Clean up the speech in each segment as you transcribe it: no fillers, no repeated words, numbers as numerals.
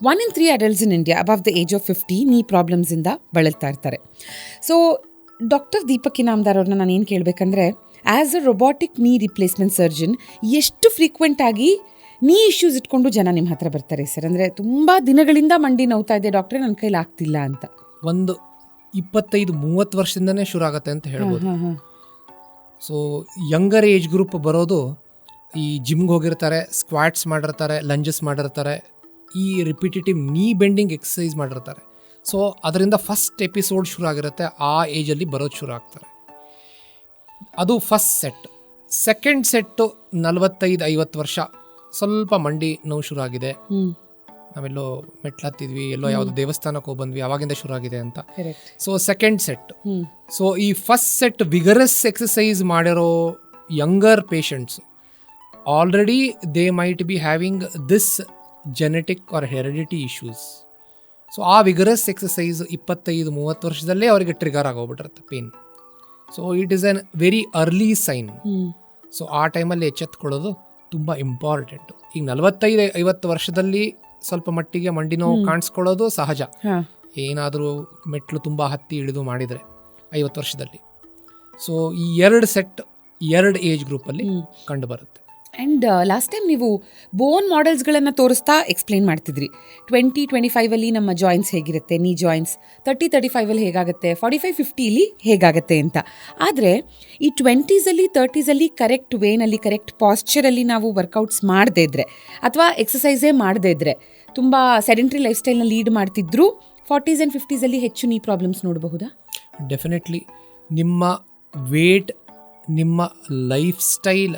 1 in 3 adults in India above the age of 50 knee problems ಇಂದ ಬಳಲ್ತಾ ಇರ್ತಾರೆ. So doctor Deepak Inamdar ಅವ್ರನ್ನ ನಾನು ಏನು ಕೇಳಬೇಕಂದ್ರೆ, as a robotic knee replacement surgeon ಎಷ್ಟು ಫ್ರೀಕ್ವೆಂಟ್ ಆಗಿ ನೀ ಇಶ್ಯೂಸ್ ಇಟ್ಕೊಂಡು ಜನ ನಿಮ್ಮ ಹತ್ರ ಬರ್ತಾರೆ ಸರ್? ಅಂದರೆ ತುಂಬ ದಿನಗಳಿಂದ ಮಂಡಿ ನೋವ್ತಾ ಇದೆ ಡಾಕ್ಟ್ರೆ, ನನ್ನ ಕೈಲಿ ಆಗ್ತಿಲ್ಲ ಅಂತ. ಒಂದು 25-30 ವರ್ಷದಿಂದನೇ ಶುರು ಆಗುತ್ತೆ ಅಂತ ಹೇಳ್ಬೋದು. ಸೊ ಯಂಗರ್ ಏಜ್ ಗ್ರೂಪ್ ಬರೋದು, ಈ ಜಿಮ್ಗೆ ಹೋಗಿರ್ತಾರೆ, ಸ್ಕ್ವಾಟ್ಸ್ ಮಾಡಿರ್ತಾರೆ, ಲಂಜಸ್ ಮಾಡಿರ್ತಾರೆ, ಈ ರಿಪಿಟೇಟಿವ್ ನೀ ಬೆಂಡಿಂಗ್ ಎಕ್ಸಸೈಸ್ ಮಾಡಿರ್ತಾರೆ. ಸೊ ಅದರಿಂದ ಫಸ್ಟ್ ಎಪಿಸೋಡ್ ಶುರು ಆಗಿರುತ್ತೆ, ಆ ಏಜಲ್ಲಿ ಬರೋದು ಶುರು ಆಗ್ತಾರೆ. ಅದು ಫಸ್ಟ್ ಸೆಟ್. ಸೆಕೆಂಡ್ ಸೆಟ್ಟು 45-50 ವರ್ಷ, ಸ್ವಲ್ಪ ಮಂಡಿ ನೋವು ಶುರು ಆಗಿದೆ, ನಾವೆಲ್ಲೋ ಮೆಟ್ಲು ಹತ್ತಿದ್ವಿ, ಎಲ್ಲೋ ಯಾವುದೋ ದೇವಸ್ಥಾನಕ್ಕೆ ಹೋಗಿ ಬಂದ್ವಿ, ಅವಾಗಿಂದ ಶುರು ಆಗಿದೆ ಅಂತ. So second set. ಸೊ ಈ ಫಸ್ಟ್ ಸೆಟ್ ವಿಗರಸ್ ಎಕ್ಸಸೈಸ್ ಮಾಡಿರೋ younger patients already they might be having this genetic or heredity issues. So ಆ ವಿಗರಸ್ ಎಕ್ಸಸೈಸ್ 25-30 ವರ್ಷದಲ್ಲೇ ಅವರಿಗೆ ಟ್ರಿಗರ್ ಆಗೋಗ್ಬಿಟ್ಟಿರುತ್ತೆ pain. So it is an very early sign. So ಆ ಟೈಮಲ್ಲಿ ಎಚ್ಚೆತ್ಕೊಳ್ಳೋದು ತುಂಬ important. ಈಗ 45-50 ವರ್ಷದಲ್ಲಿ ಸ್ವಲ್ಪ ಮಟ್ಟಿಗೆ ಮಂಡಿ ನೋವು ಕಾಣಿಸ್ಕೊಳ್ಳೋದು ಸಹಜ, ಏನಾದರೂ ಮೆಟ್ಲು ತುಂಬ ಹತ್ತಿ ಇಳಿದು ಮಾಡಿದರೆ 50 ವರ್ಷದಲ್ಲಿ. ಸೊ ಈ 2 ಸೆಟ್ 2 ಏಜ್ ಗ್ರೂಪಲ್ಲಿ ಕಂಡು ಬರುತ್ತೆ. ಆ್ಯಂಡ್ ಲಾಸ್ಟ್ ಟೈಮ್ ನೀವು ಬೋನ್ ಮಾಡೆಲ್ಸ್ಗಳನ್ನು ತೋರಿಸ್ತಾ ಎಕ್ಸ್ಪ್ಲೈನ್ ಮಾಡ್ತಿದ್ರಿ. 20-25 ನಮ್ಮ ಜಾಯಿಂಟ್ಸ್ ಹೇಗಿರುತ್ತೆ, ನೀ ಜಾಯಿಂಟ್ಸ್ 30-35 ಹೇಗಾಗುತ್ತೆ, 45-50 ಹೇಗಾಗುತ್ತೆ ಅಂತ. ಆದರೆ ಈ 20s-30s ಕರೆಕ್ಟ್ ವೇನಲ್ಲಿ, ಕರೆಕ್ಟ್ ಪಾಸ್ಚರಲ್ಲಿ ನಾವು ವರ್ಕೌಟ್ಸ್ ಮಾಡದೇ ಇದ್ರೆ ಅಥವಾ ಎಕ್ಸಸೈಸೇ ಮಾಡದೇ ಇದ್ರೆ, ತುಂಬ ಸೆಡೆಂಟ್ರಿ ಲೈಫ್ ಸ್ಟೈಲ್ನ ಲೀಡ್ ಮಾಡ್ತಿದ್ರು 40s and 50s ಹೆಚ್ಚು ನೀ ಪ್ರಾಬ್ಲಮ್ಸ್ ನೋಡಬಹುದಾ? ಡೆಫಿನೆಟ್ಲಿ. ನಿಮ್ಮ ವೇಟ್, ನಿಮ್ಮ ಲೈಫ್ ಸ್ಟೈಲ್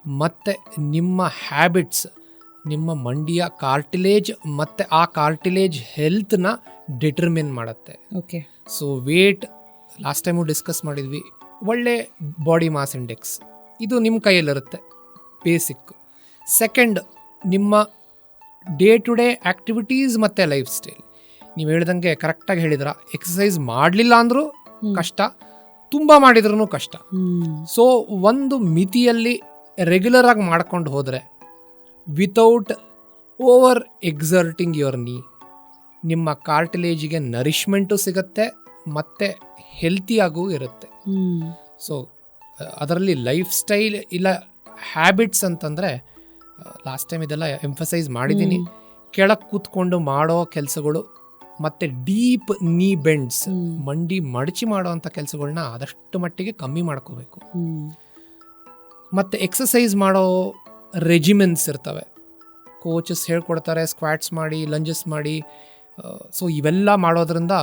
ಮತ್ತು ನಿಮ್ಮ ಹ್ಯಾಬಿಟ್ಸ್ ನಿಮ್ಮ ಮಂಡಿಯ ಕಾರ್ಟಿಲೇಜ್ ಮತ್ತು ಆ ಕಾರ್ಟಿಲೇಜ್ ಹೆಲ್ತ್ನ ಡಿಟರ್ಮಿನ್ ಮಾಡುತ್ತೆ. Okay. So weight last time discuss ಮಾಡಿದ್ವಿ, ಒಳ್ಳೆ ಬಾಡಿ ಮಾಸ್ ಇಂಡೆಕ್ಸ್ ಇದು ನಿಮ್ಮ ಕೈಯಲ್ಲಿರುತ್ತೆ, ಬೇಸಿಕ್. ಸೆಕೆಂಡ್, ನಿಮ್ಮ ಡೇ ಟು ಡೇ ಆ್ಯಕ್ಟಿವಿಟೀಸ್ ಮತ್ತು ಲೈಫ್ ಸ್ಟೈಲ್. ನೀವು ಹೇಳ್ದಂಗೆ ಕರೆಕ್ಟಾಗಿ ಹೇಳಿದ್ರ, ಎಕ್ಸಸೈಸ್ ಮಾಡಲಿಲ್ಲ ಅಂದರೂ ಕಷ್ಟ, ತುಂಬ ಮಾಡಿದ್ರೂ ಕಷ್ಟ. ಸೊ ಒಂದು ಮಿತಿಯಲ್ಲಿ ರೆಗ್ಯುಲರ್ ಆಗಿ ಮಾಡ್ಕೊಂಡು ಹೋದರೆ, ವಿತೌಟ್ ಓವರ್ ಎಕ್ಸರ್ಟಿಂಗ್ ಯುವರ್ ನೀ, ನಿಮ್ಮ ಕಾರ್ಟಿಲೇಜಿಗೆ ನರಿಶ್ಮೆಂಟು ಸಿಗುತ್ತೆ ಮತ್ತು ಹೆಲ್ತಿಯಾಗೂ ಇರುತ್ತೆ. ಸೊ ಅದರಲ್ಲಿ ಲೈಫ್ ಸ್ಟೈಲ್ ಇಲ್ಲ ಹ್ಯಾಬಿಟ್ಸ್ ಅಂತಂದರೆ, ಲಾಸ್ಟ್ ಟೈಮ್ ಇದೆಲ್ಲ ಎಂಫಸೈಸ್ ಮಾಡಿದ್ದೀನಿ, ಕೆಳಗೆ ಕೂತ್ಕೊಂಡು ಮಾಡೋ ಕೆಲಸಗಳು ಮತ್ತು ಡೀಪ್ ನೀ ಬೆಂಡ್ಸ್, ಮಂಡಿ ಮಡಚಿ ಮಾಡೋ ಅಂಥ ಕೆಲಸಗಳನ್ನ ಆದಷ್ಟು ಮಟ್ಟಿಗೆ ಕಮ್ಮಿ ಮಾಡ್ಕೋಬೇಕು. ಮತ್ತು ಎಕ್ಸಸೈಸ್ ಮಾಡೋ ರೆಜಿಮೆನ್ಸ್ ಇರ್ತವೆ, ಕೋಚಸ್ ಹೇಳ್ಕೊಡ್ತಾರೆ, ಸ್ಕ್ವಾಟ್ಸ್ ಮಾಡಿ, ಲಂಜಸ್ ಮಾಡಿ. ಸೊ ಇವೆಲ್ಲ ಮಾಡೋದ್ರಿಂದ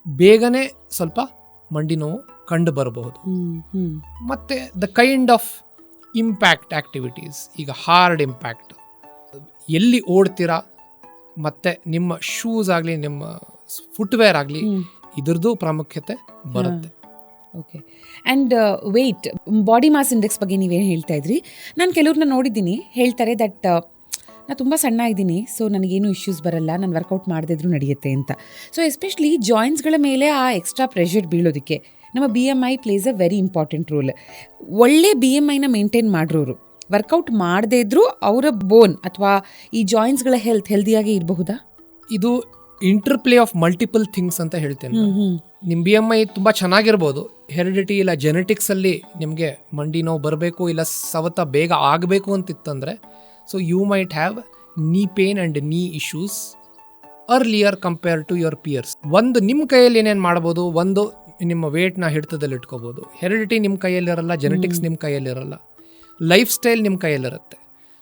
ಬೇಗನೆ ಸ್ವಲ್ಪ ಮಂಡಿ ನೋವು ಕಂಡು ಬರಬಹುದು. ಮತ್ತು the kind of impact activities, ಈಗ ಹಾರ್ಡ್ ಇಂಪ್ಯಾಕ್ಟ್, ಎಲ್ಲಿ ಓಡ್ತೀರಾ ಮತ್ತು ನಿಮ್ಮ ಶೂಸ್ ಆಗಲಿ, ನಿಮ್ಮ ಫುಟ್ವೇರ್ ಆಗಲಿ, ಇದ್ರದ್ದು ಪ್ರಾಮುಖ್ಯತೆ ಬರುತ್ತೆ. Okay. And weight, body mass index ಬಗ್ಗೆ ನೀವೇನು ಹೇಳ್ತಾ ಇದ್ರಿ, ನಾನು ಕೆಲವ್ರನ್ನ ನೋಡಿದ್ದೀನಿ, ಹೇಳ್ತಾರೆ ದಟ್ ನಾನು ತುಂಬ ಸಣ್ಣ ಇದ್ದೀನಿ, ಸೊ ನನಗೇನು ಇಶ್ಯೂಸ್ ಬರಲ್ಲ, ನಾನು ವರ್ಕೌಟ್ ಮಾಡದಿದ್ರು ನಡೆಯುತ್ತೆ ಅಂತ. ಸೊ ಎಸ್ಪೆಷಲಿ ಜಾಯಿಂಟ್ಸ್ಗಳ ಮೇಲೆ ಆ ಎಕ್ಸ್ಟ್ರಾ ಪ್ರೆಷರ್ ಬೀಳೋದಕ್ಕೆ ನಮ್ಮ BMI place a very important roll. ಒಳ್ಳೆ BMIನ ಮೇಂಟೈನ್ ಮಾಡಿರೋರು ವರ್ಕೌಟ್ ಮಾಡದೇ ಇದ್ರೂ ಅವರ ಬೋನ್ ಅಥವಾ ಈ ಜಾಯಿಂಟ್ಸ್ಗಳ ಹೆಲ್ದಿಯಾಗಿ ಇರಬಹುದಾ? ಇದು ಇಂಟರ್ಪ್ಲೇ ಆಫ್ ಮಲ್ಟಿಪಲ್ ಥಿಂಗ್ಸ್ ಅಂತ ಹೇಳ್ತೇನೆ. ನಿಮ್ಮ BMI ತುಂಬ ಚೆನ್ನಾಗಿರ್ಬೋದು, ಹೆರಿಡಿಟಿ ಇಲ್ಲ ಜೆನೆಟಿಕ್ಸಲ್ಲಿ ನಿಮಗೆ ಮಂಡಿ ನೋವು ಬರಬೇಕು ಇಲ್ಲ ಸವತ ಬೇಗ ಆಗಬೇಕು ಅಂತಿತ್ತಂದರೆ, so you might have knee pain and knee issues earlier compare to your peers. ಒಂದು ನಿಮ್ಮ ಕೈಯಲ್ಲಿ ಏನೇನು ಮಾಡ್ಬೋದು, ಒಂದು ನಿಮ್ಮ ವೇಟ್ನ ಹಿಡಿತದಲ್ಲಿ ಇಟ್ಕೋಬೋದು. ಹೆರಿಡಿಟಿ ನಿಮ್ಮ ಕೈಯಲ್ಲಿರಲ್ಲ, ಜೆನೆಟಿಕ್ಸ್ ನಿಮ್ಮ ಕೈಯಲ್ಲಿರಲ್ಲ, ಲೈಫ್ ಸ್ಟೈಲ್ ನಿಮ್ಮ ಕೈಯಲ್ಲಿರುತ್ತೆ.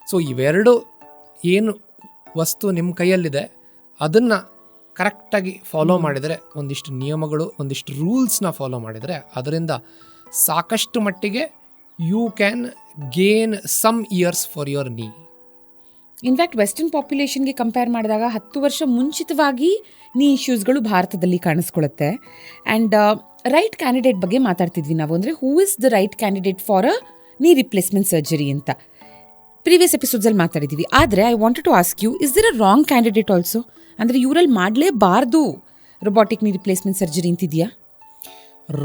ಸೊ ಇವೆರಡು ಏನು ವಸ್ತು ನಿಮ್ಮ ಕೈಯಲ್ಲಿದೆ ಅದನ್ನು ಕರೆಕ್ಟಾಗಿ ಫಾಲೋ ಮಾಡಿದರೆ, ಒಂದಿಷ್ಟು ನಿಯಮಗಳು, ಒಂದಿಷ್ಟು ರೂಲ್ಸ್ನ ಫಾಲೋ ಮಾಡಿದರೆ, ಅದರಿಂದ ಸಾಕಷ್ಟು ಮಟ್ಟಿಗೆ you can gain some years for your knee. In fact western ಪಾಪ್ಯುಲೇಷನ್ಗೆ ಕಂಪೇರ್ ಮಾಡಿದಾಗ 10 ವರ್ಷ ಮುಂಚಿತವಾಗಿ ನೀ ಇಶ್ಯೂಸ್ಗಳು ಭಾರತದಲ್ಲಿ ಕಾಣಿಸ್ಕೊಳ್ಳುತ್ತೆ. ಆ್ಯಂಡ್ ರೈಟ್ ಕ್ಯಾಂಡಿಡೇಟ್ ಬಗ್ಗೆ ಮಾತಾಡ್ತಿದ್ವಿ ನಾವು, ಅಂದರೆ who is the right candidate for a knee replacement surgery ಅಂತ ಪ್ರೀವಿಯಸ್ ಎಪಿಸೋಡ್ಸಲ್ಲಿ ಮಾತಾಡಿದ್ದೀವಿ. ಆದರೆ I wanted to ask you, is there a wrong candidate also? ಅಂದರೆ ಇವರಲ್ಲಿ ಮಾಡಲೇಬಾರ್ದು ರೊಬಾಟಿಕ್ ನೀ ರಿಪ್ಲೇಸ್ಮೆಂಟ್ ಸರ್ಜರಿ ಅಂತಿದೆಯಾ?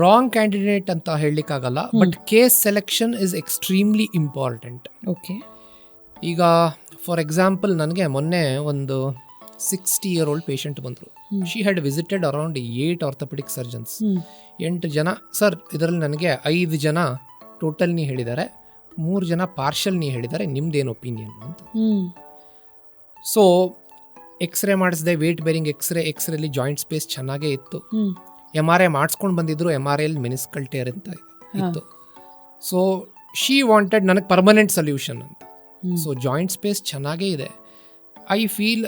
ರಾಂಗ್ ಕ್ಯಾಂಡಿಡೇಟ್ ಅಂತ ಹೇಳಲಿಕ್ಕಾಗಲ್ಲ, but case selection is extremely important. Okay. ಈಗ ಫಾರ್ ಎಕ್ಸಾಂಪಲ್, ನನಗೆ ಮೊನ್ನೆ ಒಂದು 60-year-old ಪೇಷಂಟ್ ಬಂದರು. She had visited around 8 orthopaedic surgeons. 8 ಜನ ಸರ್, ಇದರಲ್ಲಿ ನನಗೆ 5 ಜನ ಟೋಟಲ್ ನೀ ಹೇಳಿದ್ದಾರೆ, 3 ಜನ ಪಾರ್ಷಲ್ ನೀ ಹೇಳಿದ್ದಾರೆ, ನಿಮ್ದೇನು ಒಪಿನಿಯನ್ ಅಂತ. ಸೊ ಎಕ್ಸ್ರೇ ಮಾಡಿಸಿದೆ, ವೇಟ್ ಬೇರಿಂಗ್ ಎಕ್ಸ್ರೇಲಿ ಜಾಯಿಂಟ್ ಸ್ಪೇಸ್ ಚೆನ್ನಾಗೇ ಇತ್ತು. MRI ಮಾಡಿಸ್ಕೊಂಡು ಬಂದಿದ್ರು, MRI ಮೆನಿಸ್ಕಲ್ ಟೇರ್ ಅಂತ ಇತ್ತು. ಸೊ ಶಿ ವಾಂಟೆಡ್ ನನಗೆ ಪರ್ಮನೆಂಟ್ ಸೊಲ್ಯೂಷನ್ ಅಂತ. ಸೊ ಜಾಯಿಂಟ್ ಸ್ಪೇಸ್ ಚೆನ್ನಾಗೇ ಇದೆ. I feel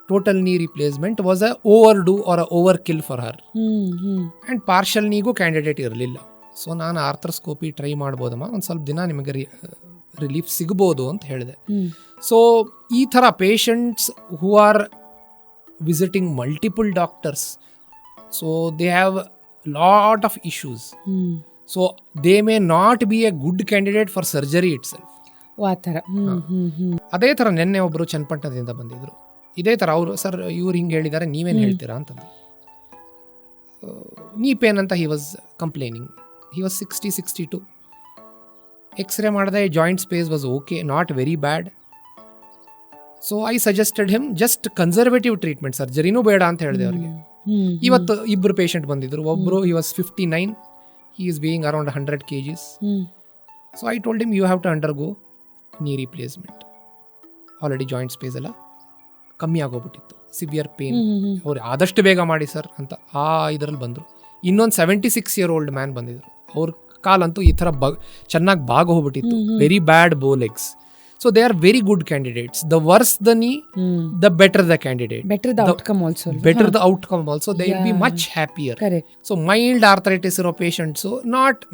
total knee replacement was a overdo or a overkill for her. And partial ನೀಗೂ ಕ್ಯಾಂಡಿಡೇಟ್ ಇರಲಿಲ್ಲ. ಸೊ ನಾನು ಆರ್ಥ್ರೋಸ್ಕೋಪಿ ಟ್ರೈ ಮಾಡ್ಬೋದಮ್ಮ, ಒಂದು ಸ್ವಲ್ಪ ದಿನ ನಿಮಗೆ ರಿಲೀಫ್ ಸಿಗ್ಬೋದು ಅಂತ ಹೇಳಿದೆ. ಸೊ ಈ ಥರ patients who are visiting multiple doctors, so they have lot of issues. So they may not B A good candidate for surgery it self. ಅದೇ ಥರ ನಿನ್ನೆ ಒಬ್ಬರು ಚನ್ನಪಟ್ಟಣದಿಂದ ಬಂದಿದ್ರು. ಇದೇ ಥರ ಅವರು, ಸರ್ ಇವ್ರು ಹಿಂಗೆ ಹೇಳಿದ್ದಾರೆ, ನೀವೇನು ಹೇಳ್ತೀರಾ ಅಂತಂದು. ನೀ ಪೇನ್ ಅಂತ he was complaining. He was 60-62. X-ray ಮಾಡಿದೆ, joint space was okay, not very bad. So I suggested him just conservative treatment, ಸರ್ಜರಿನೂ ಬೇಡ ಅಂತ ಹೇಳಿದೆ ಅವ್ರಿಗೆ. ಇವತ್ತು ಇಬ್ಬರು ಪೇಷಂಟ್ ಬಂದಿದ್ರು. ಒಬ್ಬರು he was 59, he is weighing around 100 kgs. So I told him, you have to undergo knee replacement. Already joint space ಎಲ್ಲ ಕಮ್ಮಿ ಆಗೋಗ್ಬಿಟ್ಟಿತ್ತು, ಸಿವಿಯರ್ ಪೇನ್. ಅವ್ರು ಆದಷ್ಟು ಬೇಗ ಮಾಡಿ ಸರ್ ಅಂತ ಇದರಲ್ಲಿ ಬಂದರು. ಇನ್ನೊಂದು 76-year-old ಮ್ಯಾನ್ ಬಂದಿದ್ರು. ಅವ್ರ ಕಾಲಂತೂ ಈ ಥರ ಚೆನ್ನಾಗಿ ಬಾಗ ಹೋಗ್ಬಿಟ್ಟಿತ್ತು, ವೆರಿ ಬ್ಯಾಡ್ ಬೋ legs. So they are very good candidates. The worse the knee, the better the candidate. Better the outcome also. Better the outcome also. They will be much happier. Correct. So mild arthritis iro patients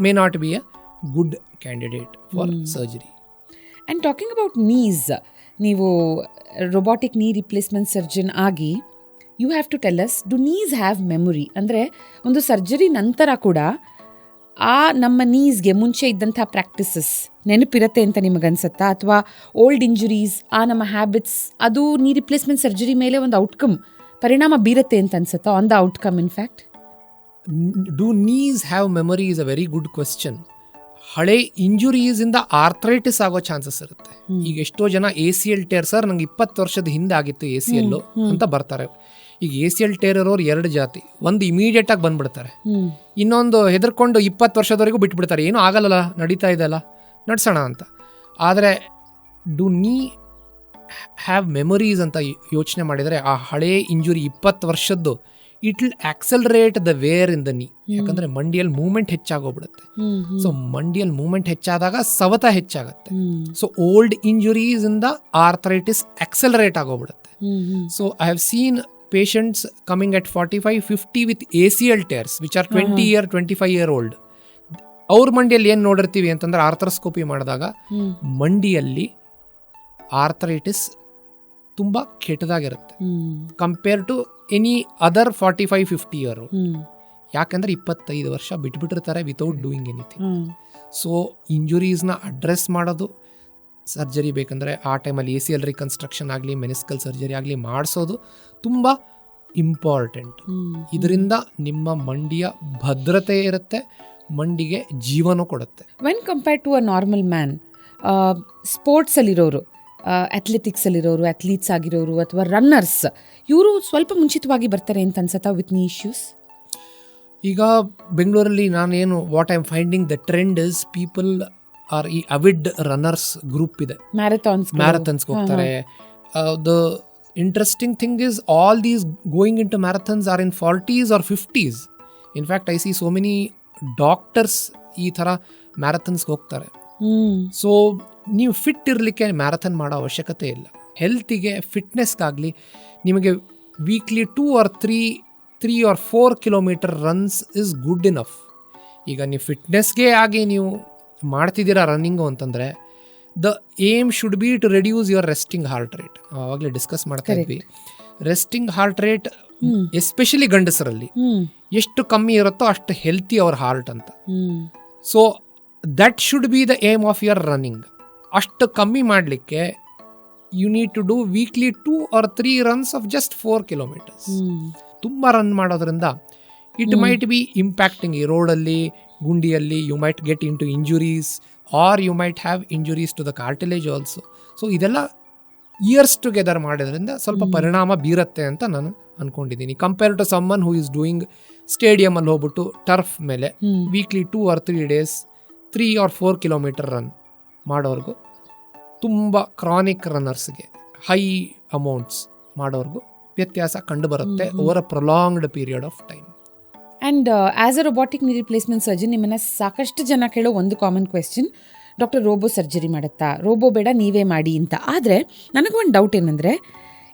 may not be a good candidate for surgery. And talking about knees, ನೀವು robotic knee replacement surgeon ಆಗಿ you have to tell us, do knees have memory? ಅಂದರೆ ಒಂದು surgery ನಂತರ ಕೂಡ ನಮ್ಮ ನೀಸ್ಗೆ ಮುಂಚೆ ಇದ್ದಂಥ practices ನೆನಪಿರತ್ತೆ ಅಂತ ನಿಮಗನ್ಸುತ್ತಾ? ಅಥವಾ ಓಲ್ಡ್ ಇಂಜುರೀಸ್, ನಮ್ಮ ಹ್ಯಾಬಿಟ್ಸ್, ಅದು ನೀ ರಿಪ್ಲೇಸ್ಮೆಂಟ್ ಸರ್ಜರಿ ಮೇಲೆ ಒಂದು ಔಟ್ಕಮ್ ಪರಿಣಾಮ ಬೀರತ್ತೆ ಅಂತ ಅನ್ಸುತ್ತಾ? On the outcome in fact. Do knees have memory is a very good question. ಹಳೆ ಇಂಜುರೀಸಿಂದ ಆರ್ಥ್ರೈಟಿಸ್ ಆಗೋ ಚಾನ್ಸಸ್ ಇರುತ್ತೆ. ಈಗ ಎಷ್ಟೋ ಜನ ACL ಟೇರ್, ಸರ್ ನಂಗೆ 20 ವರ್ಷದ ಹಿಂದೆ ಆಗಿತ್ತು ACL ಅಂತ ಬರ್ತಾರೆ. ಈಗ ACL ಟೇರ್ ಇರೋರು 2 ಜಾತಿ. ಒಂದು ಇಮಿಡಿಯೇಟ್ ಆಗಿ ಬಂದ್ಬಿಡ್ತಾರೆ, ಇನ್ನೊಂದು ಹೆದರ್ಕೊಂಡು 20 ವರ್ಷದವರೆಗೂ ಬಿಟ್ಬಿಡ್ತಾರೆ, ಏನೂ ಆಗಲ್ಲ, ನಡೀತಾ ಇದೆಲ್ಲ ನಡ್ಸೋಣ ಅಂತ. ಆದರೆ ಡು ನೀ ಹ್ಯಾವ್ ಮೆಮೊರೀಸ್ ಅಂತ ಯೋಚನೆ ಮಾಡಿದರೆ, ಆ ಹಳೇ ಇಂಜುರಿ 20 ವರ್ಷದ್ದು, it will accelerate the wear in the knee. ಯಾಕಂದರೆ ಮಂಡಿಯಲ್ಲಿ ಮೂವ್ಮೆಂಟ್ ಹೆಚ್ಚಾಗೋಗ್ಬಿಡುತ್ತೆ. ಸೊ ಮಂಡಿಯಲ್ಲಿ ಮೂವ್ಮೆಂಟ್ ಹೆಚ್ಚಾದಾಗ ಸವತ ಹೆಚ್ಚಾಗುತ್ತೆ. ಸೊ ಓಲ್ಡ್ ಇಂಜುರೀಸ್ ಇಂದ ಆರ್ಥ್ರೈಟಿಸ್ ಆಕ್ಸಲರೇಟ್ ಆಗೋಗ್ಬಿಡುತ್ತೆ. So I have seen patients coming at 45-50 with ACL tears which are 25-year-old. ಅವ್ರ ಮಂಡಿಯಲ್ಲಿ ಏನು ನೋಡಿರ್ತೀವಿ ಅಂತಂದ್ರೆ, ಆರ್ಥ್ರೋಸ್ಕೋಪಿ ಮಾಡಿದಾಗ ಮಂಡಿಯಲ್ಲಿ ಆರ್ಥ್ರೈಟಿಸ್ ತುಂಬ ಕೆಟ್ಟದಾಗಿರುತ್ತೆ compare to any other 45-50 year. ಯಾಕಂದ್ರೆ 25 ವರ್ಷ ಬಿಟ್ಬಿಟ್ಟಿರ್ತಾರೆ ವಿತೌಟ್ ಡೂಯಿಂಗ್ ಎನಿಥಿಂಗ್. ಸೊ ಇಂಜುರೀಸ್ನ ಅಡ್ರೆಸ್ ಮಾಡೋದು, ಸರ್ಜರಿ ಬೇಕಂದರೆ ಆ ಟೈಮಲ್ಲಿ ACL ರಿಕನ್ಸ್ಟ್ರಕ್ಷನ್ ಆಗಲಿ, ಮೆನಿಸ್ಕಲ್ ಸರ್ಜರಿ ಆಗಲಿ ಮಾಡಿಸೋದು ತುಂಬ ಇಂಪಾರ್ಟೆಂಟ್. ಇದರಿಂದ ನಿಮ್ಮ ಮಂಡಿಯ ಭದ್ರತೆ ಇರುತ್ತೆ, ಮಂಡಿಗೆ ಜೀವನ ಕೊಡುತ್ತೆ. When compared to a normal man, ಸ್ಪೋರ್ಟ್ಸಲ್ಲಿರೋರು, ಅಥ್ಲೆಟಿಕ್ಸಲ್ಲಿರೋರು, ಅಥ್ಲೀಟ್ಸ್ ಆಗಿರೋರು ಅಥವಾ ರನ್ನರ್ಸ್, ಇವರು ಸ್ವಲ್ಪ ಮುಂಚಿತವಾಗಿ ಬರ್ತಾರೆ ಅಂತ ಅನ್ಸತ್ತಾ ವಿತ್ ನೀ ಇಶ್ಯೂಸ್? ಈಗ ಬೆಂಗಳೂರಲ್ಲಿ ನಾನೇನು what I am finding the trend is, people are ಈ ಅವಿಡ್ ರನ್ನರ್ಸ್ ಗ್ರೂಪ್ ಇದೆ, ಮ್ಯಾರಥಾನ್ಸ್ಗೆ ಹೋಗ್ತಾರೆ. The interesting thing is all these going into marathons are in 40s or 50s. In fact I see so many doctors ಈ ಥರ ಮ್ಯಾರಥಾನ್ಸ್ಗೆ ಹೋಗ್ತಾರೆ. So ನೀವು fit ಇರಲಿಕ್ಕೆ marathon ಮಾಡೋ ಅವಶ್ಯಕತೆ ಇಲ್ಲ. ಹೆಲ್ತಿಗೆ, ಫಿಟ್ನೆಸ್ಗಾಗಲಿ ನಿಮಗೆ weekly 2 or 3 or 4 kilometer runs is good enough. ಈಗ ನೀವು ಫಿಟ್ನೆಸ್ಗೆ ಆಗಿ ನೀವು ಮಾಡ್ತಿದ್ದೀರಾ ರನ್ನಿಂಗು ಅಂತಂದರೆ, the aim should be to reduce your resting heart rate. ಆವಾಗಲೇ ಡಿಸ್ಕಸ್ ಮಾಡ್ತಾ ಇದ್ವಿ, ರೆಸ್ಟಿಂಗ್ ಹಾರ್ಟ್ ರೇಟ್ ಎಸ್ಪೆಷಲಿ ಗಂಡಸರಲ್ಲಿ ಎಷ್ಟು ಕಮ್ಮಿ ಇರುತ್ತೋ ಅಷ್ಟು ಹೆಲ್ತಿ ಅವರ್ ಹಾರ್ಟ್ ಅಂತ. So that should be the aim of your running. ಅಷ್ಟು ಕಮ್ಮಿ ಮಾಡಲಿಕ್ಕೆ you need to do weekly 2 or 3 runs of just 4 kilometers. ತುಂಬ ರನ್ ಮಾಡೋದ್ರಿಂದ ಇಟ್ ಮೈಟ್ ಬಿ ಇಂಪ್ಯಾಕ್ಟಿಂಗ್. ಈ ರೋಡಲ್ಲಿ, ಗುಂಡಿಯಲ್ಲಿ you might get into injuries or you might have injuries to the cartilage also. So ಇದೆಲ್ಲ years together ಮಾಡೋದ್ರಿಂದ ಸ್ವಲ್ಪ ಪರಿಣಾಮ ಬೀರತ್ತೆ ಅಂತ ನಾನು ಅನ್ಕೊಂಡಿದ್ದೀನಿ. Compare to someone who is doing ಸ್ಟೇಡಿಯಮಲ್ಲಿ ಹೋಗ್ಬಿಟ್ಟು ಟರ್ಫ್ ಮೇಲೆ weekly 2 or 3 days 3 or 4 kilometer run ಮಾಡೋರ್ಗು, ತುಂಬ ಕ್ರಾನಿಕ್ ರನ್ನರ್ಸ್ಗೆ ಹೈ ಅಮೌಂಟ್ಸ್ ಮಾಡೋರ್ಗು ವ್ಯತ್ಯಾಸ ಕಂಡು ಬರುತ್ತೆ over a prolonged period of time. And as a robotic knee replacement surgeon ನಿಮ್ಮನ್ನು ಸಾಕಷ್ಟು ಜನ ಕೇಳೋ ಒಂದು common question, doctor robo surgery ಮಾಡುತ್ತಾ, ರೋಬೋ ಬೇಡ ನೀವೇ ಮಾಡಿ ಅಂತ. ಆದರೆ ನನಗೊಂದು ಡೌಟ್ ಏನಂದರೆ,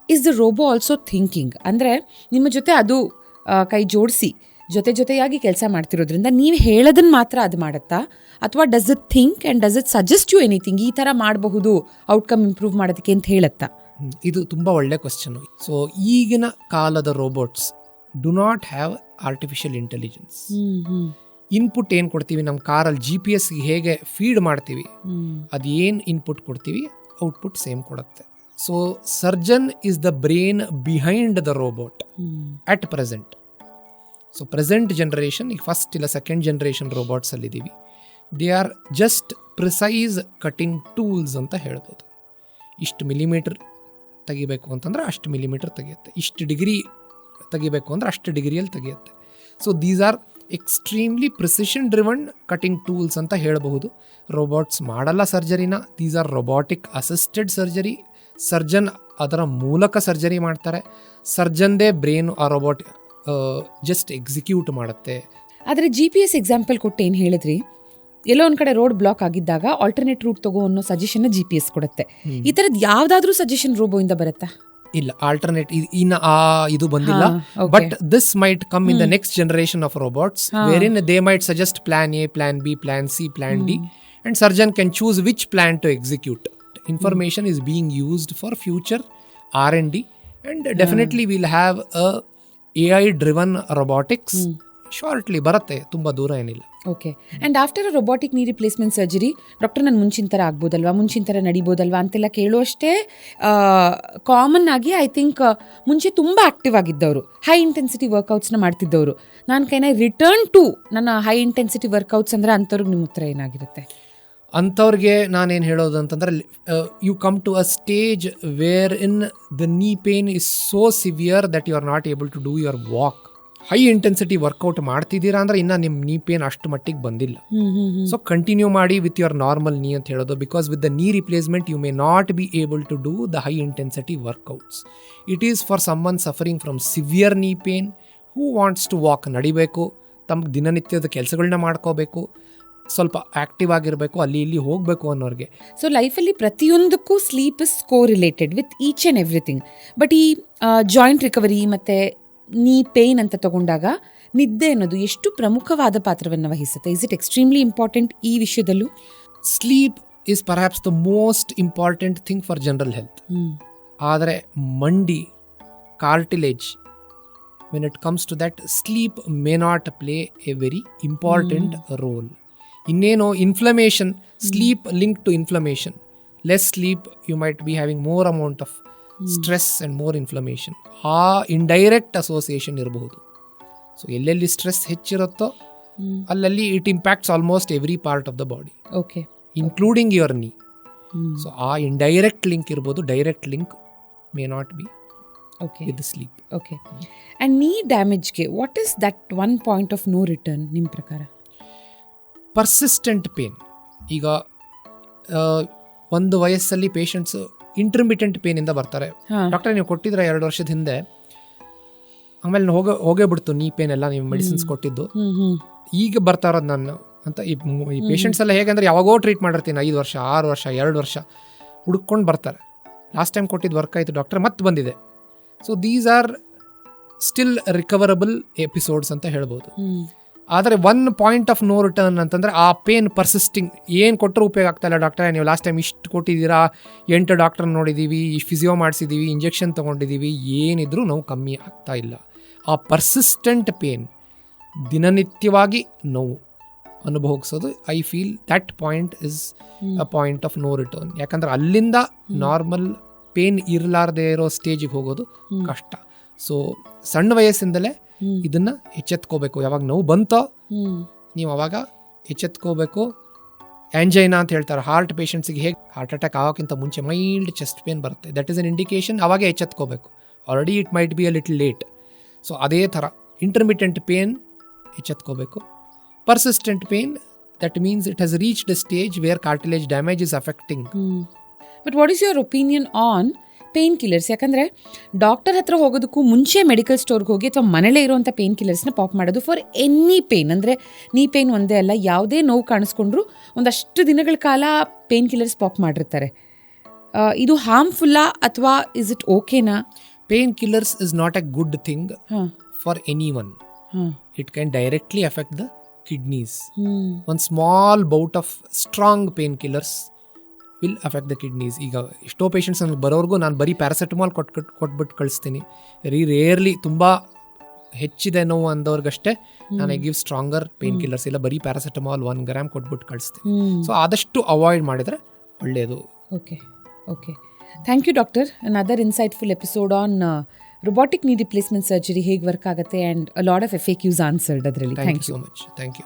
is the robo also thinking? ಅಂದರೆ ನಿಮ್ಮ ಜೊತೆ ಅದು ಕೈ ಜೋಡಿಸಿ ಜೊತೆಯಾಗಿ ಕೆಲಸ ಮಾಡ್ತಿರೋದ್ರಿಂದ ನೀವು ಹೇಳೋದನ್ನು ಮಾತ್ರ ಅದು ಮಾಡುತ್ತಾ, ಅಥವಾ does it think and does it suggest you anything, ಈ ಥರ ಮಾಡಬಹುದು ಔಟ್ಕಮ್ ಇಂಪ್ರೂವ್ ಮಾಡೋದಕ್ಕೆ ಅಂತ ಹೇಳುತ್ತಾ? ಇದು ತುಂಬ ಒಳ್ಳೆ ಕ್ವಶನ್. ಸೊ ಈಗಿನ ಕಾಲದ robots do not have artificial intelligence. Input ಏನು ಕೊಡ್ತೀವಿ ನಮ್ಮ ಕಾರಲ್ಲಿ GPS ಹೇಗೆ ಫೀಡ್ ಮಾಡ್ತೀವಿ, ಅದು ಏನು ಇನ್ಪುಟ್ ಕೊಡ್ತೀವಿ ಔಟ್ಪುಟ್ ಸೇಮ್ ಕೊಡುತ್ತೆ. So surgeon is the brain behind the robot at present. So present generation, ಈಗ ಫಸ್ಟ್ ಇಲ್ಲ ಸೆಕೆಂಡ್ ಜನ್ರೇಷನ್ ರೋಬೋಟ್ಸಲ್ಲಿದ್ದೀವಿ. They are just precise cutting tools ಅಂತ ಹೇಳ್ಬೋದು. ಇಷ್ಟು ಮಿಲಿಮೀಟರ್ ತೆಗಿಬೇಕು ಅಂತಂದ್ರೆ ಅಷ್ಟು ಮಿಲಿಮೀಟರ್ ತೆಗೆಯುತ್ತೆ, ಇಷ್ಟು ಡಿಗ್ರಿ ತೆಗಿಬೇಕು ಅಂದರೆ ಅಷ್ಟು ಡಿಗ್ರಿಯಲ್ಲಿ ತೆಗೆಯುತ್ತೆ. So these are extremely precision driven cutting tools ಅಂತ ಹೇಳಬಹುದು. ರೋಬೋಟ್ಸ್ ಮಾಡಲ್ಲ ಸರ್ಜರಿನ, these are robotic assisted surgery. Surgeon ಅದರ ಮೂಲಕ ಸರ್ಜರಿ ಮಾಡ್ತಾರೆ. ಸರ್ಜನ್ದೇ ಬ್ರೇನ್ ಆ ರೋಬೋಟ್ ಜಸ್ಟ್ ಎಕ್ಸಿಕ್ಯೂಟ್ ಮಾಡುತ್ತೆ. ಆದರೆ GPS ಎಕ್ಸಾಂಪಲ್ ಕೊಟ್ಟು ಏನು ಹೇಳಿದ್ರಿ, ಎಲ್ಲೋ ಒಂದು ಕಡೆ ರೋಡ್ ಬ್ಲಾಕ್ ಆಗಿದ್ದಾಗ ಆಲ್ಟರ್ನೇಟ್ ರೂಟ್ ತಗೋ ಅನ್ನೋ ಸಜೆಷನ್ GPS ಕೊಡುತ್ತೆ. ಈ ಥರದ್ದು ಯಾವುದಾದ್ರೂ ಸಜೆಷನ್ ರೋಬೋಯಿಂದ ಬರುತ್ತಾ? ಇಲ್ಲ, ಆಲ್ಟರ್ನೇಟ್ ಇನ್ನು ಇದು ಬಂದಿಲ್ಲ. But this might come in the next generation of robots where in they might suggest plan A, plan B, plan C, plan D and surgeon can choose which plan to execute. Information is being used for future R&D and definitely we'll have a AI driven robotics shortly ಬರುತ್ತೆ, ತುಂಬ ದೂರ ಏನಿಲ್ಲ. Okay. And after a robotic knee replacement surgery doctor ನಾನು ಮುಂಚಿನ ಥರ ಆಗ್ಬೋದಲ್ವಾ, ಮುಂಚಿನ ಥರ ನಡಿಬೋದಲ್ವಾ ಅಂತೆಲ್ಲ ಕೇಳುವಷ್ಟೇ ಕಾಮನ್ ಆಗಿ ಐ ಥಿಂಕ್ ಮುಂಚೆ ತುಂಬ ಆ್ಯಕ್ಟಿವ್ ಆಗಿದ್ದವರು, ಹೈ ಇಂಟೆನ್ಸಿಟಿ ವರ್ಕೌಟ್ಸ್ನ ಮಾಡ್ತಿದ್ದವರು, ನಾನು ಕೈನ ರಿಟರ್ನ್ ಟು ನನ್ನ ಹೈ ಇಂಟೆನ್ಸಿಟಿ ವರ್ಕೌಟ್ಸ್ ಅಂದರೆ ಅಂಥವ್ರಿಗೆ ನಿಮ್ಮ ಉತ್ತರ ಏನಾಗಿರುತ್ತೆ? ಅಂಥವ್ರಿಗೆ ನಾನೇನು ಹೇಳೋದು ಅಂತಂದರೆ, you come to a stage where in the knee pain is so severe that you are not able to do your walk. High intensity workout ಮಾಡ್ತಿದ್ದೀರಾ ಅಂದರೆ ಇನ್ನು ನಿಮ್ಮ ನೀ ಪೇನ್ ಅಷ್ಟು ಮಟ್ಟಿಗೆ ಬಂದಿಲ್ಲ. ಸೊ ಕಂಟಿನ್ಯೂ ಮಾಡಿ ವಿತ್ ಯುವರ್ ನಾರ್ಮಲ್ ನೀ ಅಂತ ಹೇಳೋದು. Because with the knee replacement you may not be able to do the high intensity workouts. It is for someone suffering from severe knee pain who wants to walk, ನಡಿಬೇಕು, ತಮ್ಮ ದಿನನಿತ್ಯದ ಕೆಲಸಗಳನ್ನ ಮಾಡ್ಕೋಬೇಕು, ಸ್ವಲ್ಪ active ಆಗಿರಬೇಕು, ಅಲ್ಲಿ ಇಲ್ಲಿ ಹೋಗಬೇಕು ಅನ್ನೋರಿಗೆ. ಸೊ ಲೈಫಲ್ಲಿ ಪ್ರತಿಯೊಂದಕ್ಕೂ sleep is correlated with each and everything. But ಈ ಜಾಯಿಂಟ್ ರಿಕವರಿ ಮತ್ತು ನೀ ಪೇಯ್ನ್ ಅಂತ ತಗೊಂಡಾಗ ನಿದ್ದೆ ಅನ್ನೋದು ಎಷ್ಟು ಪ್ರಮುಖವಾದ ಪಾತ್ರವನ್ನು ವಹಿಸುತ್ತೆ? ಇಸ್ ಇಟ್ ಎಕ್ಸ್ಟ್ರೀಮ್ಲಿ ಇಂಪಾರ್ಟೆಂಟ್ ಈ ವಿಷಯದಲ್ಲೂ? Sleep is perhaps the most important thing for general health. ಆದರೆ ಮಂಡಿ, cartilage, when it comes to that, sleep may not play a very important role. ಇನ್ನೇನು inflammation, sleep link to inflammation. Less sleep you might be having more amount of stress and more inflammation. ಆ indirect association ಇರಬಹುದು. ಸೊ ಎಲ್ಲೆಲ್ಲಿ stress ಹೆಚ್ಚಿರುತ್ತೋ ಅಲ್ಲಲ್ಲಿ it impacts almost every part of the body, okay, including your ನೀ. So ಆ indirect link ಇರ್ಬೋದು, direct link may not be with sleep. Okay. And knee ಡ್ಯಾಮೇಜ್ಗೆ what is that one point of no return ನಿಮ್ಮ ಪ್ರಕಾರ? Persistent pain. ಈಗ ಒಂದು ವಯಸ್ಸಲ್ಲಿ patients intermittent ಪೇನಿಂದ ಬರ್ತಾರೆ. ಡಾಕ್ಟರ್ ನೀವು ಕೊಟ್ಟಿದ್ರೆ 2 ವರ್ಷದ ಹಿಂದೆ, ಆಮೇಲೆ ಹೋಗೇ ಬಿಡ್ತು ನೀ ಪೇನ್ ಎಲ್ಲ, ನೀವು ಮೆಡಿಸಿನ್ಸ್ ಕೊಟ್ಟಿದ್ದು, ಈಗ ಬರ್ತಾ ಇರೋದು ನಾನು ಅಂತ. ಈ ಪೇಷಂಟ್ಸ್ ಎಲ್ಲ ಹೇಗೆಂದ್ರೆ ಯಾವಾಗೋ ಟ್ರೀಟ್ ಮಾಡಿರ್ತೀನಿ, 5 ವರ್ಷ 6 ವರ್ಷ 2 ವರ್ಷ ಹುಡ್ಕೊಂಡು ಬರ್ತಾರೆ. ಲಾಸ್ಟ್ ಟೈಮ್ ಕೊಟ್ಟಿದ್ದು ವರ್ಕ್ ಆಯಿತು ಡಾಕ್ಟರ್, ಮತ್ತೆ ಬಂದಿದೆ. So these are still recoverable episodes ಅಂತ ಹೇಳ್ಬೋದು. ಆದರೆ one point of no return ಅಂತಂದರೆ ಆ ಪೇನ್ ಪರ್ಸಿಸ್ಟಿಂಗ್, ಏನು ಕೊಟ್ಟರು ಉಪಯೋಗ ಆಗ್ತಾಯಿಲ್ಲ ಡಾಕ್ಟರ್, ನೀವು ಲಾಸ್ಟ್ ಟೈಮ್ ಇಷ್ಟು ಕೊಟ್ಟಿದ್ದೀರಾ, 8 ಡಾಕ್ಟರ್ ನೋಡಿದ್ದೀವಿ, ಫಿಸಿಯೋ ಮಾಡಿಸಿದ್ದೀವಿ, ಇಂಜೆಕ್ಷನ್ ತೊಗೊಂಡಿದ್ದೀವಿ, ಏನಿದ್ರೂ ನೋವು ಕಮ್ಮಿ ಆಗ್ತಾ ಇಲ್ಲ. ಆ ಪರ್ಸಿಸ್ಟೆಂಟ್ ಪೇನ್, ದಿನನಿತ್ಯವಾಗಿ ನೋವು ಅನುಭವಿಸೋದು, I feel that point is a point of no return. ಯಾಕಂದ್ರೆ ಅಲ್ಲಿಂದ ನಾರ್ಮಲ್ ಪೇನ್ ಇರಲಾರ್ದೇ ಇರೋ ಸ್ಟೇಜಿಗೆ ಹೋಗೋದು ಕಷ್ಟ. ಸೊ ಸಣ್ಣ ವಯಸ್ಸಿಂದಲೇ ಇದನ್ನ ಎಚ್ಚೆತ್ಕೋಬೇಕು. ಯಾವಾಗ ನೋವು ಬಂತೋ ನೀವು ಅವಾಗ ಎಚ್ಚೆತ್ಕೋಬೇಕು. ಆ್ಯಂಜೈನಾ ಅಂತ ಹೇಳ್ತಾರೆ, ಹಾರ್ಟ್ ಪೇಷಂಟ್ಸಿಗೆ ಹೇಗೆ ಹಾರ್ಟ್ ಅಟ್ಯಾಕ್ ಆಗೋಕ್ಕಿಂತ ಮುಂಚೆ ಮೈಲ್ಡ್ ಚೆಸ್ಟ್ ಪೇನ್ ಬರುತ್ತೆ, ದಟ್ ಈಸ್ ಅನ್ ಇಂಡಿಕೇಶನ್, ಅವಾಗೇ ಎಚ್ಚೆತ್ಕೋಬೇಕು. Already it might be a little late. So ಅದೇ ಥರ ಇಂಟರ್ಮಿಟೆಂಟ್ ಪೇನ್ ಎಚ್ಚೆತ್ಕೋಬೇಕು. Persistent pain, that means it has reached a stage where cartilage damage is affecting. But what is your opinion on painkillers? ಯಾಕಂದರೆ doctor ಹತ್ರ ಹೋಗೋದಕ್ಕೂ ಮುಂಚೆ medical ಸ್ಟೋರ್ಗೆ ಹೋಗಿ ಅಥವಾ ಮನೇಲೇ ಇರುವಂಥ ಪೇನ್ ಕಿಲ್ಲರ್ಸ್ನ ಪಾಪ್ ಮಾಡೋದು ಫಾರ್ ಎನಿ ಪೇನ್. ಅಂದರೆ ನೀ ಪೇನ್ ಒಂದೇ ಅಲ್ಲ, ಯಾವುದೇ ನೋವು ಕಾಣಿಸ್ಕೊಂಡ್ರು ಒಂದಷ್ಟು ದಿನಗಳ ಕಾಲ ಪೇನ್ ಕಿಲ್ಲರ್ಸ್ ಪಾಪ್ ಮಾಡಿರ್ತಾರೆ. ಇದು ಹಾರ್ಮ್ಫುಲ್ಲಾ ಅಥವಾ ಇಸ್ ಇಟ್ ಓಕೆನಾ? Painkillers is not a good thing for anyone. It can directly affect the kidneys. ಒಂದು small bout of strong painkillers will affect the kidneys. ಈಗ ಎಷ್ಟೋ patients ನನಗೆ ಬರೋರ್ಗೂ ನಾನು ಬರೀ ಪ್ಯಾರಾಸೆಟಮಾಲ್ ಕೊಟ್ಬಿಟ್ಟು ಕಳಿಸ್ತೀನಿ. ರೇರ್ಲಿ ತುಂಬ ಹೆಚ್ಚಿದೆ ನೋವು ಅಂದವ್ರಿಗಷ್ಟೇ ನಾನು I give stronger pain killers, ಇಲ್ಲ ಬರೀ ಪ್ಯಾರಾಸೆಟಮಾಲ್ 1 ಗ್ರಾಮ್ ಕೊಟ್ಬಿಟ್ಟು ಕಳಿಸ್ತೀನಿ. ಸೊ ಆದಷ್ಟು ಅವಾಯ್ಡ್ ಮಾಡಿದರೆ ಒಳ್ಳೆಯದು. Okay okay, thank you doctor. Another insightful episode on robotic knee replacement surgery ಹೇಗೆ ವರ್ಕ್ ಆಗುತ್ತೆ and a lot of FAQs answered ಅದರಲ್ಲಿ. Thank you so much. Thank you.